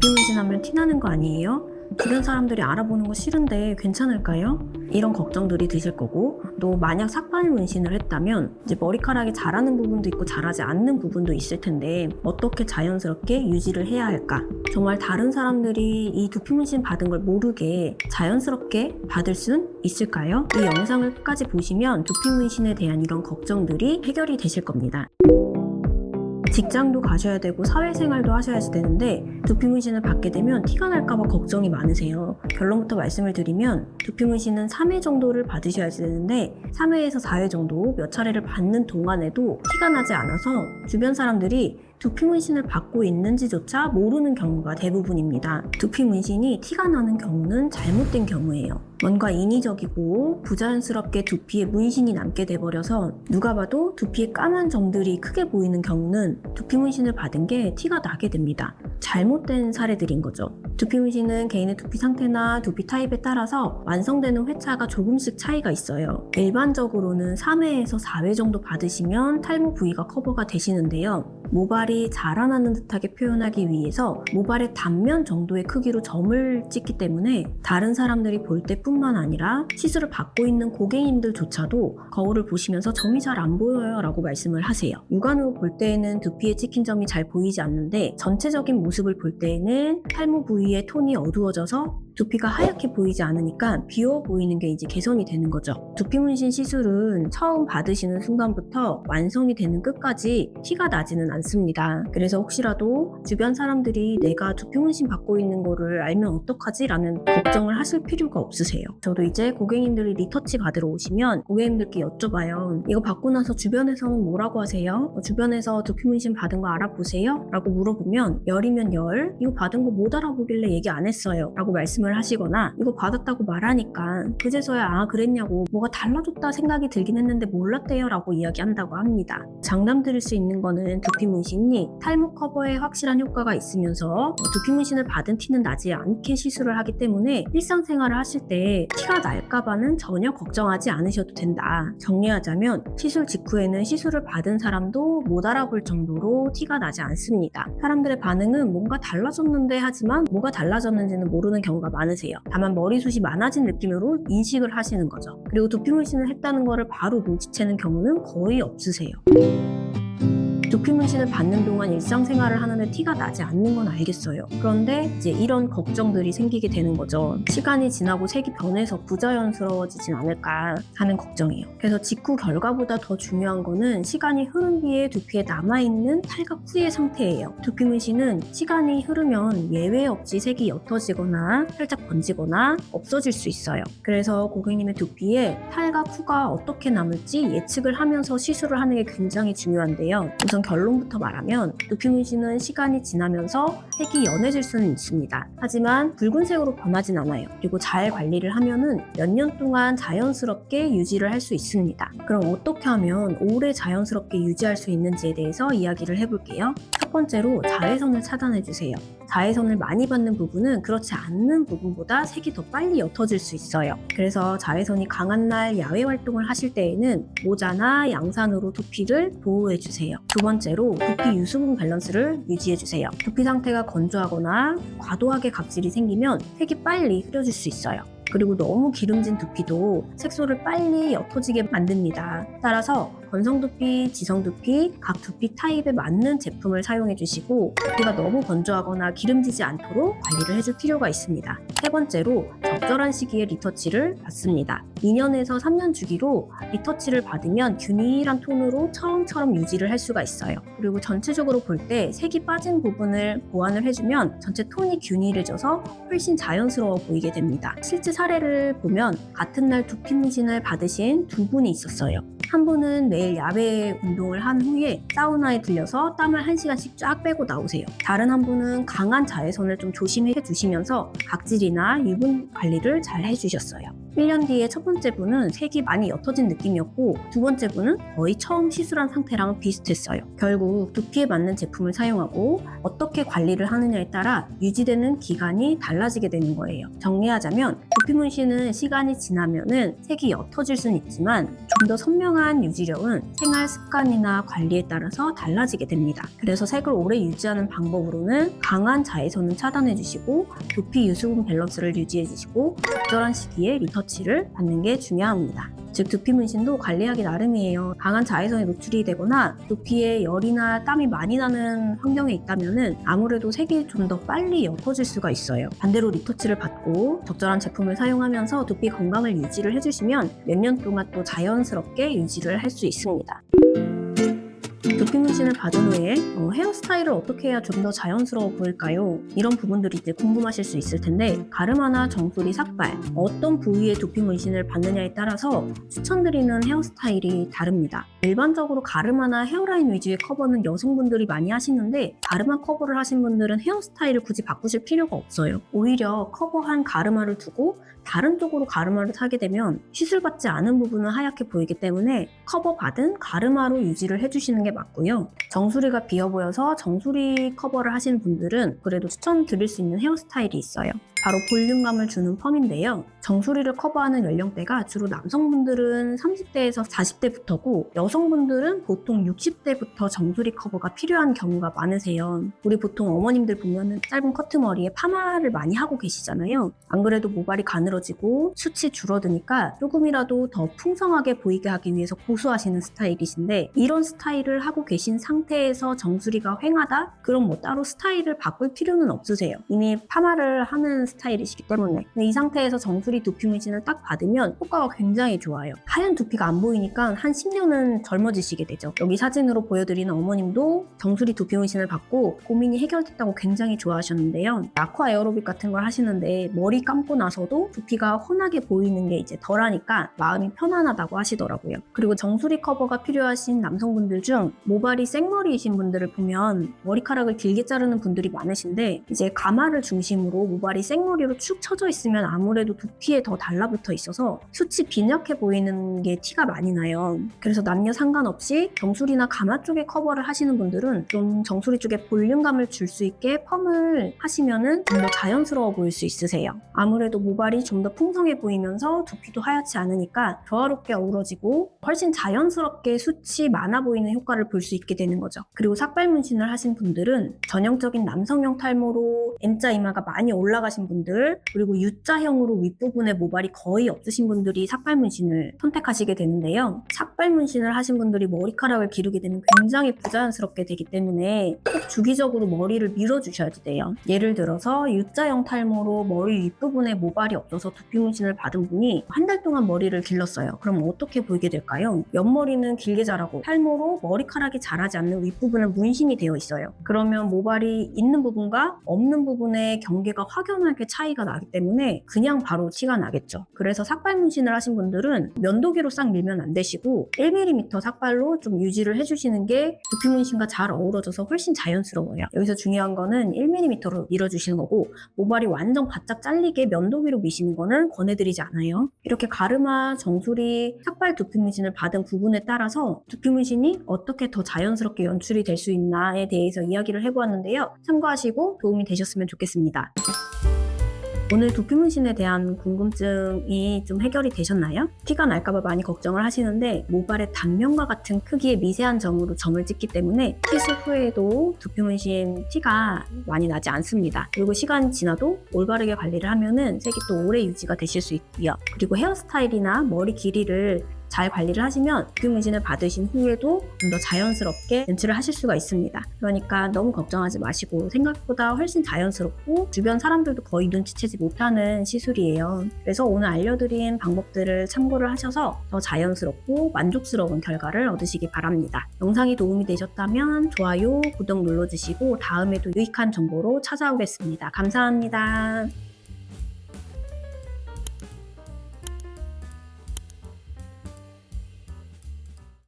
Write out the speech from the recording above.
두피 문신하면 티나는 거 아니에요? 주변 사람들이 알아보는 거 싫은데 괜찮을까요? 이런 걱정들이 드실 거고, 또 만약 삭발 문신을 했다면 이제 머리카락이 자라는 부분도 있고 자라지 않는 부분도 있을 텐데 어떻게 자연스럽게 유지를 해야 할까? 정말 다른 사람들이 이 두피 문신 받은 걸 모르게 자연스럽게 받을 순 있을까요? 이 영상을 끝까지 보시면 두피 문신에 대한 이런 걱정들이 해결이 되실 겁니다. 직장도 가셔야 되고 사회생활도 하셔야지 되는데 두피 문신을 받게 되면 티가 날까봐 걱정이 많으세요. 결론부터 말씀을 드리면 두피 문신은 3회 정도를 받으셔야지 되는데 3회에서 4회 정도 몇 차례를 받는 동안에도 티가 나지 않아서 주변 사람들이 두피 문신을 받고 있는지조차 모르는 경우가 대부분입니다. 두피 문신이 티가 나는 경우는 잘못된 경우예요. 뭔가 인위적이고 부자연스럽게 두피에 문신이 남게 돼버려서 누가 봐도 두피에 까만 점들이 크게 보이는 경우는 두피 문신을 받은 게 티가 나게 됩니다. 잘못된 사례들인 거죠. 두피 문신은 개인의 두피 상태나 두피 타입에 따라서 완성되는 회차가 조금씩 차이가 있어요. 일반적으로는 3회에서 4회 정도 받으시면 탈모 부위가 커버가 되시는데요. 모발이 자라나는 듯하게 표현하기 위해서 모발의 단면 정도의 크기로 점을 찍기 때문에 다른 사람들이 볼 때뿐만 아니라 시술을 받고 있는 고객님들조차도 거울을 보시면서 점이 잘 안 보여요 라고 말씀을 하세요. 육안으로 볼 때에는 두피에 찍힌 점이 잘 보이지 않는데 전체적인 모습을 볼 때에는 탈모 부위의 톤이 어두워져서 두피가 하얗게 보이지 않으니까 비어 보이는 게 이제 개선이 되는 거죠. 두피 문신 시술은 처음 받으시는 순간부터 완성이 되는 끝까지 티가 나지는 않습니다. 그래서 혹시라도 주변 사람들이 내가 두피 문신 받고 있는 거를 알면 어떡하지? 라는 걱정을 하실 필요가 없으세요. 저도 이제 고객님들이 리터치 받으러 오시면 고객님들께 여쭤봐요. 이거 받고 나서 주변에서는 뭐라고 하세요? 주변에서 두피 문신 받은 거 알아보세요? 라고 물어보면 열이면 열, 이거 받은 거 못 알아보길래 얘기 안 했어요 라고 말씀을 하시거나 이거 받았다고 말하니까 그제서야 아 그랬냐고 뭐가 달라졌다 생각이 들긴 했는데 몰랐대요 라고 이야기한다고 합니다. 장담 드릴 수 있는 거는 두피 문신이 탈모 커버에 확실한 효과가 있으면서 두피 문신을 받은 티는 나지 않게 시술을 하기 때문에 일상생활을 하실 때 티가 날까봐는 전혀 걱정하지 않으셔도 된다. 정리하자면 시술 직후에는 시술을 받은 사람도 못 알아볼 정도로 티가 나지 않습니다. 사람들의 반응은 뭔가 달라졌는데 하지만 뭐가 달라졌는지는 모르는 경우가 많으세요. 다만 머리숱이 많아진 느낌으로 인식을 하시는 거죠. 그리고 두피 문신을 했다는 거를 바로 눈치채는 경우는 거의 없으세요. 두피 문신을 받는 동안 일상생활을 하는데 티가 나지 않는 건 알겠어요. 그런데 이제 이런 걱정들이 생기게 되는 거죠. 시간이 지나고 색이 변해서 부자연스러워지진 않을까 하는 걱정이에요. 그래서 직후 결과보다 더 중요한 거는 시간이 흐른 뒤에 두피에 남아있는 탈각 후의 상태예요. 두피 문신은 시간이 흐르면 예외 없이 색이 옅어지거나 살짝 번지거나 없어질 수 있어요. 그래서 고객님의 두피에 탈각 후가 어떻게 남을지 예측을 하면서 시술을 하는 게 굉장히 중요한데요. 우선 결론부터 말하면 두피 문신은 시간이 지나면서 색이 연해질 수는 있습니다. 하지만 붉은색으로 변하진 않아요. 그리고 잘 관리를 하면은 몇 년 동안 자연스럽게 유지를 할 수 있습니다. 그럼 어떻게 하면 오래 자연스럽게 유지할 수 있는지에 대해서 이야기를 해볼게요. 첫 번째로 자외선을 차단해주세요. 자외선을 많이 받는 부분은 그렇지 않는 부분보다 색이 더 빨리 옅어질 수 있어요. 그래서 자외선이 강한 날 야외 활동을 하실 때에는 모자나 양산으로 두피를 보호해주세요. 두 번째로 두피 유수분 밸런스를 유지해주세요. 두피 상태가 건조하거나 과도하게 각질이 생기면 색이 빨리 흐려질 수 있어요. 그리고 너무 기름진 두피도 색소를 빨리 옅어지게 만듭니다. 따라서 건성두피, 지성두피, 각 두피 타입에 맞는 제품을 사용해 주시고 두피가 너무 건조하거나 기름지지 않도록 관리를 해줄 필요가 있습니다. 세 번째로 적절한 시기에 리터치를 받습니다. 2년에서 3년 주기로 리터치를 받으면 균일한 톤으로 처음처럼 유지를 할 수가 있어요. 그리고 전체적으로 볼 때 색이 빠진 부분을 보완을 해주면 전체 톤이 균일해져서 훨씬 자연스러워 보이게 됩니다. 실제 사례를 보면 같은 날 두피 문신을 받으신 두 분이 있었어요. 한 분은 매일 야외 운동을 한 후에 사우나에 들려서 땀을 1시간씩 쫙 빼고 나오세요. 다른 한 분은 강한 자외선을 좀 조심해 주시면서 각질이나 유분 관리를 잘 해주셨어요. 1년 뒤에 첫 번째 분은 색이 많이 옅어진 느낌이었고 두 번째 분은 거의 처음 시술한 상태랑 비슷했어요. 결국 두피에 맞는 제품을 사용하고 어떻게 관리를 하느냐에 따라 유지되는 기간이 달라지게 되는 거예요. 정리하자면 두피 문신은 시간이 지나면은 색이 옅어질 수는 있지만 좀 더 선명한 유지력은 생활 습관이나 관리에 따라서 달라지게 됩니다. 그래서 색을 오래 유지하는 방법으로는 강한 자외선은 차단해 주시고 두피 유수분 밸런스를 유지해 주시고 적절한 시기에 리터치를 받는 게 중요합니다. 즉 두피 문신도 관리하기 나름이에요. 강한 자외선에 노출이 되거나 두피에 열이나 땀이 많이 나는 환경에 있다면 아무래도 색이 좀 더 빨리 옅어질 수가 있어요. 반대로 리터치를 받고 적절한 제품을 사용하면서 두피 건강을 유지를 해주시면 몇 년 동안 또 자연스럽게 유지를 할 수 있습니다. 두피 문신을 받은 후에 헤어스타일을 어떻게 해야 좀 더 자연스러워 보일까요? 이런 부분들이 이제 궁금하실 수 있을 텐데 가르마나 정수리, 삭발 어떤 부위의 두피 문신을 받느냐에 따라서 추천드리는 헤어스타일이 다릅니다. 일반적으로 가르마나 헤어라인 위주의 커버는 여성분들이 많이 하시는데 가르마 커버를 하신 분들은 헤어스타일을 굳이 바꾸실 필요가 없어요. 오히려 커버한 가르마를 두고 다른 쪽으로 가르마를 타게 되면 시술받지 않은 부분은 하얗게 보이기 때문에 커버받은 가르마로 유지를 해주시는 게 맞고요. 정수리가 비어 보여서 정수리 커버를 하시는 분들은 그래도 추천드릴 수 있는 헤어스타일이 있어요. 바로 볼륨감을 주는 펌인데요. 정수리를 커버하는 연령대가 주로 남성분들은 30대에서 40대부터고 여성분들은 보통 60대부터 정수리 커버가 필요한 경우가 많으세요. 우리 보통 어머님들 보면은 짧은 커트머리에 파마를 많이 하고 계시잖아요. 안 그래도 모발이 가늘어지고 숱이 줄어드니까 조금이라도 더 풍성하게 보이게 하기 위해서 고수하시는 스타일이신데 이런 스타일을 하고 계신 상태에서 정수리가 휑하다? 그럼 뭐 따로 스타일을 바꿀 필요는 없으세요. 이미 파마를 하는 스타일이시기 때문에. 근데 이 상태에서 정수리 두피 문신을 딱 받으면 효과가 굉장히 좋아요. 하얀 두피가 안 보이니까 한 10년은 젊어지시게 되죠. 여기 사진으로 보여드리는 어머님도 정수리 두피 문신을 받고 고민이 해결됐다고 굉장히 좋아하셨는데요. 아쿠아 에어로빅 같은 걸 하시는데 머리 감고 나서도 두피가 훤하게 보이는 게 이제 덜하니까 마음이 편안하다고 하시더라고요. 그리고 정수리 커버가 필요하신 남성분들 중 모발이 생머리이신 분들을 보면 머리카락을 길게 자르는 분들이 많으신데 이제 가마를 중심으로 모발이 생머리로 축 처져 있으면 아무래도 두피에 더 달라붙어 있어서 숱이 빈약해 보이는 게 티가 많이 나요. 그래서 남녀 상관없이 정수리나 가마 쪽에 커버를 하시는 분들은 좀 정수리 쪽에 볼륨감을 줄 수 있게 펌을 하시면은 좀 더 자연스러워 보일 수 있으세요. 아무래도 모발이 좀 더 풍성해 보이면서 두피도 하얗지 않으니까 조화롭게 어우러지고 훨씬 자연스럽게 숱이 많아 보이는 효과를 볼 수 있게 되는 거죠. 그리고 삭발 문신을 하신 분들은 전형적인 남성형 탈모로 M자 이마가 많이 올라가신 분들 그리고 U자형으로 윗부분에 모발이 거의 없으신 분들이 삭발 문신을 선택하시게 되는데요. 삭발 문신을 하신 분들이 머리카락을 기르게 되면 굉장히 부자연스럽게 되기 때문에 꼭 주기적으로 머리를 밀어주셔야 돼요. 예를 들어서 U자형 탈모로 머리 윗부분에 모발이 없어서 두피 문신을 받은 분이 한 달 동안 머리를 길렀어요. 그럼 어떻게 보이게 될까요? 옆머리는 길게 자라고 탈모로 머리카락이 자라지 않는 윗부분은 문신이 되어 있어요. 그러면 모발이 있는 부분과 없는 부분의 경계가 확연하게 차이가 나기 때문에 그냥 바로 티가 나겠죠. 그래서 삭발 문신을 하신 분들은 면도기로 싹 밀면 안 되시고 1mm 삭발로 좀 유지를 해주시는 게 두피 문신과 잘 어우러져서 훨씬 자연스러워요. 여기서 중요한 거는 1mm로 밀어주시는 거고 모발이 완전 바짝 잘리게 면도기로 미시는 거는 권해드리지 않아요. 이렇게 가르마, 정수리, 삭발 두피 문신을 받은 부분에 따라서 두피 문신이 어떻게 더 자연스럽게 연출이 될 수 있나에 대해서 이야기를 해보았는데요. 참고하시고 도움이 되셨으면 좋겠습니다. 오늘 두피 문신에 대한 궁금증이 좀 해결이 되셨나요? 티가 날까봐 많이 걱정을 하시는데 모발의 단면과 같은 크기의 미세한 점으로 점을 찍기 때문에 시술 후에도 두피 문신 티가 많이 나지 않습니다. 그리고 시간이 지나도 올바르게 관리를 하면은 색이 또 오래 유지가 되실 수 있고요. 그리고 헤어스타일이나 머리 길이를 잘 관리를 하시면 두피 문신을 받으신 후에도 좀 더 자연스럽게 연출을 하실 수가 있습니다. 그러니까 너무 걱정하지 마시고 생각보다 훨씬 자연스럽고 주변 사람들도 거의 눈치채지 못하는 시술이에요. 그래서 오늘 알려드린 방법들을 참고를 하셔서 더 자연스럽고 만족스러운 결과를 얻으시기 바랍니다. 영상이 도움이 되셨다면 좋아요, 구독 눌러주시고 다음에도 유익한 정보로 찾아오겠습니다. 감사합니다.